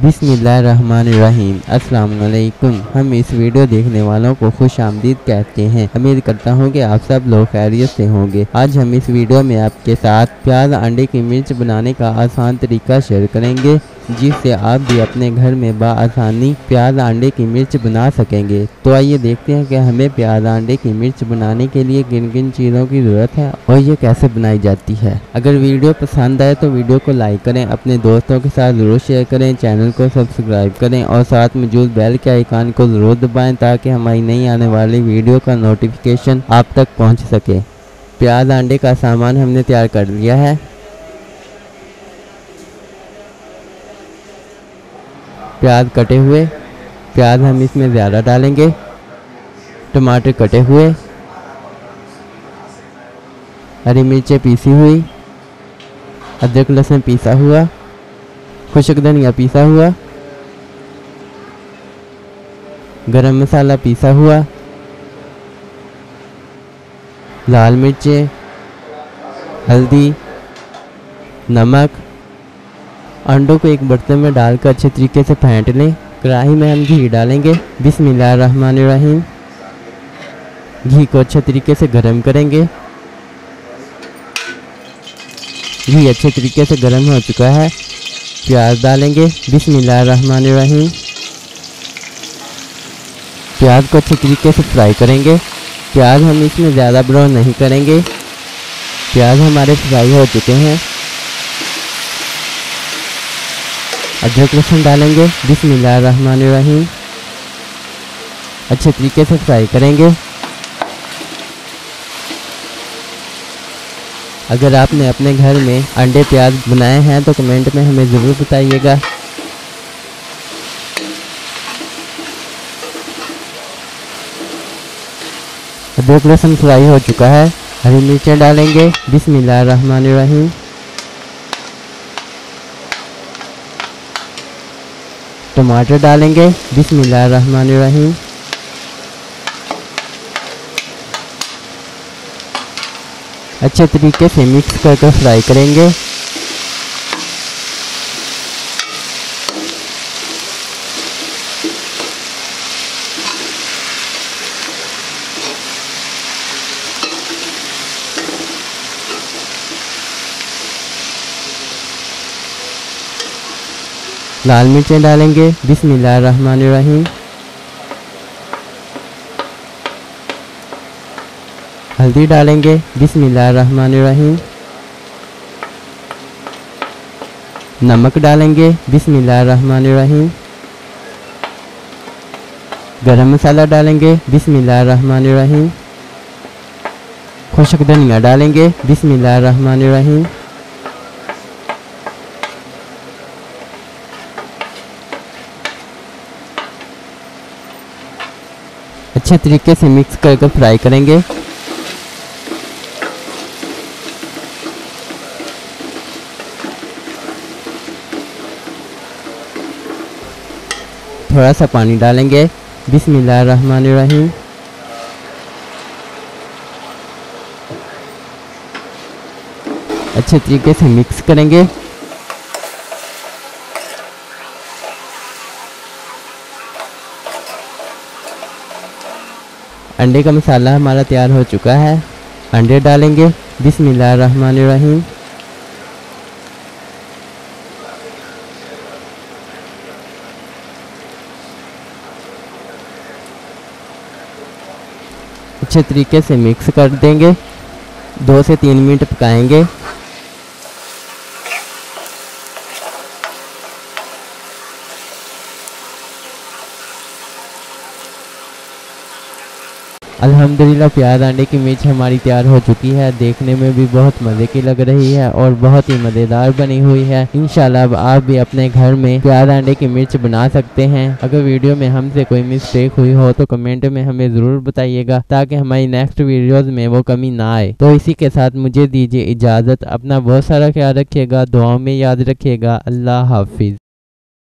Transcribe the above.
बिस्मिल्लाहिर्रहमानिर्रहीम। अस्सलाम वालेकुम। हम इस वीडियो देखने वालों को खुश आमदीद कहते हैं। उम्मीद करता हूँ कि आप सब लोग खैरियत से होंगे। आज हम इस वीडियो में आपके साथ प्याज अंडे की मिर्च बनाने का आसान तरीका शेयर करेंगे, जिससे आप भी अपने घर में बआसानी प्याज अंडे की मिर्च बना सकेंगे। तो आइए देखते हैं कि हमें प्याज अंडे की मिर्च बनाने के लिए किन किन चीज़ों की ज़रूरत है और ये कैसे बनाई जाती है। अगर वीडियो पसंद आए तो वीडियो को लाइक करें, अपने दोस्तों के साथ ज़रूर शेयर करें, चैनल को सब्सक्राइब करें और साथ मौजूद बेल के आइकन को ज़रूर दबाएं ताकि हमारी नई आने वाली वीडियो का नोटिफिकेशन आप तक पहुँच सके। प्याज अंडे का सामान हमने तैयार कर लिया है। प्याज कटे हुए, प्याज हम इसमें ज़्यादा डालेंगे। टमाटर कटे हुए, हरी मिर्चें पीसी हुई, अदरक लहसुन पीसा हुआ, खुश्क धनिया पीसा हुआ, गरम मसाला पीसा हुआ, लाल मिर्चें, हल्दी, नमक। अंडों को एक बर्तन में डालकर अच्छे तरीके से फेंट लें। कढ़ाई में हम घी डालेंगे। बिस्मिल्लाहिर्रहमानिर्रहीम। घी को अच्छे तरीके से गर्म करेंगे। घी अच्छे तरीके से गर्म हो चुका है। प्याज डालेंगे। बिस्मिल्लाहिर्रहमानिर्रहीम। प्याज को अच्छे तरीके से फ्राई करेंगे। प्याज हम इसमें ज़्यादा ब्राउन नहीं करेंगे। प्याज हमारे फ्राई हो चुके हैं। अदरक लहसुन डालेंगे। बिस्मिल्लाहिर्रहमानिर्रहीम। अच्छे तरीके से फ्राई करेंगे। अगर आपने अपने घर में अंडे प्याज बनाए हैं तो कमेंट में हमें ज़रूर बताइएगा। अदरक लहसुन फ्राई हो चुका है। हरी मिर्चें डालेंगे। बिस्मिल्लाहिर्रहमानिर्रहीम। टमाटर डालेंगे। बिस्मिल्लाहिर्रहमानिर्रहीम। अच्छे तरीके से मिक्स करके फ्राई करेंगे। लाल मिर्चें डालेंगे। बिस्मिल्लाहिर्रहमानिर्रहीम। हल्दी डालेंगे। बिस्मिल्लाहिर्रहमानिर्रहीम। नमक डालेंगे। बिस्मिल्लाहिर्रहमानिर्रहीम। गरम मसाला डालेंगे। बिस्मिल्लाहिर्रहमानिर्रहीम। खुश्क धनिया डालेंगे। बिस्मिल्लाहिर्रहमानिर्रहीम। अच्छे तरीके से मिक्स करके फ्राई करेंगे। थोड़ा सा पानी डालेंगे। बिस्मिल्लाहिर्रहमानिर्रहीम। अच्छे तरीके से मिक्स करेंगे। अंडे का मसाला हमारा तैयार हो चुका है। अंडे डालेंगे। बिस्मिल्लाहिर्रहमानिर्रहीम। अच्छे तरीके से मिक्स कर देंगे। 2 से 3 मिनट पकाएंगे। अल्हम्दुलिल्लाह प्याज अंडे की मिर्च हमारी तैयार हो चुकी है। देखने में भी बहुत मज़े की लग रही है और बहुत ही मज़ेदार बनी हुई है। इंशाल्लाह अब आप भी अपने घर में प्याज अंडे की मिर्च बना सकते हैं। अगर वीडियो में हमसे कोई मिस्टेक हुई हो तो कमेंट में हमें ज़रूर बताइएगा ताकि हमारी नेक्स्ट वीडियोज़ में वो कमी ना आए। तो इसी के साथ मुझे दीजिए इजाज़त। अपना बहुत सारा ख्याल रखिएगा, दुआओं में याद रखिएगा। अल्लाह हाफिज़।